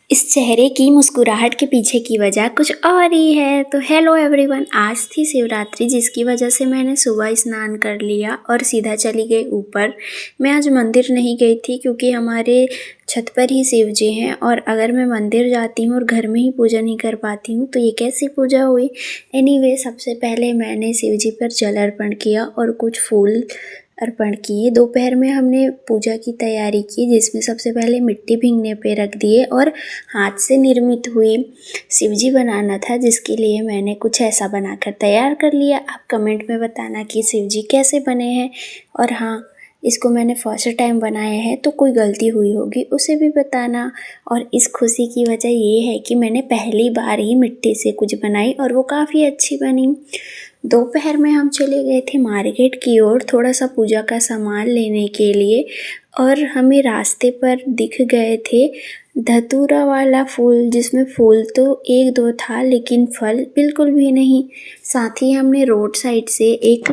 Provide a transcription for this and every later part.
इस चेहरे की मुस्कुराहट के पीछे की वजह कुछ और ही है। तो हेलो एवरीवन, आज थी शिवरात्रि, जिसकी वजह से मैंने सुबह स्नान कर लिया और सीधा चली गई ऊपर। मैं आज मंदिर नहीं गई थी क्योंकि हमारे छत पर ही शिव जी हैं और अगर मैं मंदिर जाती हूँ और घर में ही पूजा नहीं कर पाती हूँ तो ये कैसी पूजा हुई। एनीवे, सबसे पहले मैंने शिव जी पर जल अर्पण किया और कुछ फूल अर्पण किए। दोपहर में हमने पूजा की तैयारी की, जिसमें सबसे पहले मिट्टी भींगने पे रख दिए और हाथ से निर्मित हुई शिवजी बनाना था, जिसके लिए मैंने कुछ ऐसा बनाकर तैयार कर लिया। आप कमेंट में बताना कि शिवजी कैसे बने हैं, और हाँ, इसको मैंने फर्स्ट टाइम बनाया है तो कोई गलती हुई होगी उसे भी बताना। और इस खुशी की वजह ये है कि मैंने पहली बार ही मिट्टी से कुछ बनाई और वो काफ़ी अच्छी बनी। दोपहर में हम चले गए थे मार्केट की ओर थोड़ा सा पूजा का सामान लेने के लिए, और हमें रास्ते पर दिख गए थे धतूरा वाला फूल, जिसमें फूल तो एक दो था लेकिन फल बिल्कुल भी नहीं। साथ ही हमने रोड साइड से एक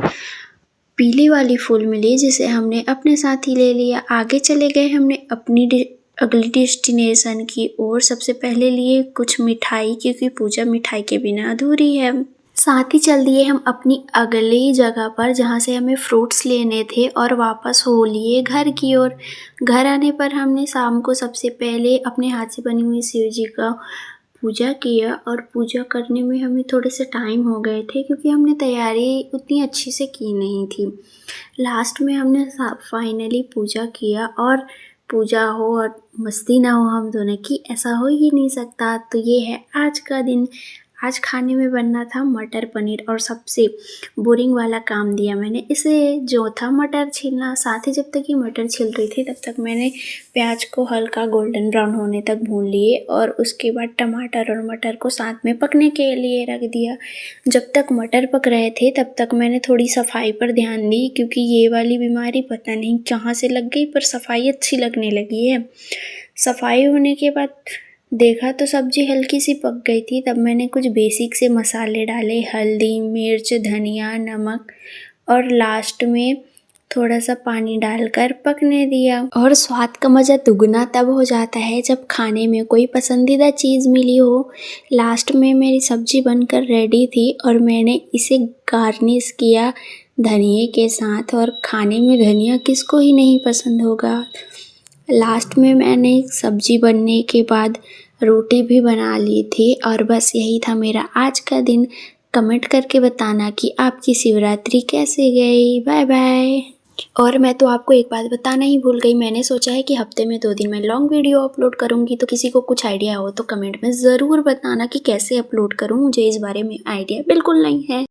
पीली वाली फूल मिली, जिसे हमने अपने साथ ही ले लिया। आगे चले गए हमने अपनी अगली डेस्टिनेशन की ओर। सबसे पहले लिए कुछ मिठाई, क्योंकि पूजा मिठाई के बिना अधूरी है। साथ ही चल दिए हम अपनी अगली जगह पर, जहाँ से हमें फ्रूट्स लेने थे, और वापस हो लिए घर की ओर। घर आने पर हमने शाम को सबसे पहले अपने हाथ से बनी हुई शिव जी का पूजा किया, और पूजा करने में हमें थोड़े से टाइम हो गए थे क्योंकि हमने तैयारी उतनी अच्छी से की नहीं थी। लास्ट में हमने फाइनली पूजा किया, और पूजा हो और मस्ती ना हो हम दोनों की, ऐसा हो ही नहीं सकता। तो ये है आज का दिन। आज खाने में बनना था मटर पनीर, और सबसे बोरिंग वाला काम दिया मैंने इसे, जो था मटर छीलना। साथ ही जब तक ये मटर छिल रही थी तब तक मैंने प्याज को हल्का गोल्डन ब्राउन होने तक भून लिए, और उसके बाद टमाटर और मटर को साथ में पकने के लिए रख दिया। जब तक मटर पक रहे थे तब तक मैंने थोड़ी सफाई पर ध्यान दी, क्योंकि ये वाली बीमारी पता नहीं कहाँ से लग गई, पर सफाई अच्छी लगने लगी है। सफाई होने के बाद देखा तो सब्जी हल्की सी पक गई थी। तब मैंने कुछ बेसिक से मसाले डाले, हल्दी, मिर्च, धनिया, नमक, और लास्ट में थोड़ा सा पानी डालकर पकने दिया। और स्वाद का मज़ा दुगना तब हो जाता है जब खाने में कोई पसंदीदा चीज़ मिली हो। लास्ट में मेरी सब्जी बनकर रेडी थी और मैंने इसे गार्निश किया धनिए के साथ, और खाने में धनिया किसको ही नहीं पसंद होगा। लास्ट में मैंने सब्जी बनने के बाद रोटी भी बना ली थी, और बस यही था मेरा आज का दिन। कमेंट करके बताना कि आपकी शिवरात्रि कैसे गई। Bye bye. और मैं तो आपको एक बात बताना ही भूल गई, मैंने सोचा है कि हफ्ते में 2 दिन मैं लॉन्ग वीडियो अपलोड करूँगी। तो किसी को कुछ आइडिया हो तो कमेंट में ज़रूर बताना कि कैसे अपलोड करूँ, मुझे इस बारे में आइडिया बिल्कुल नहीं है।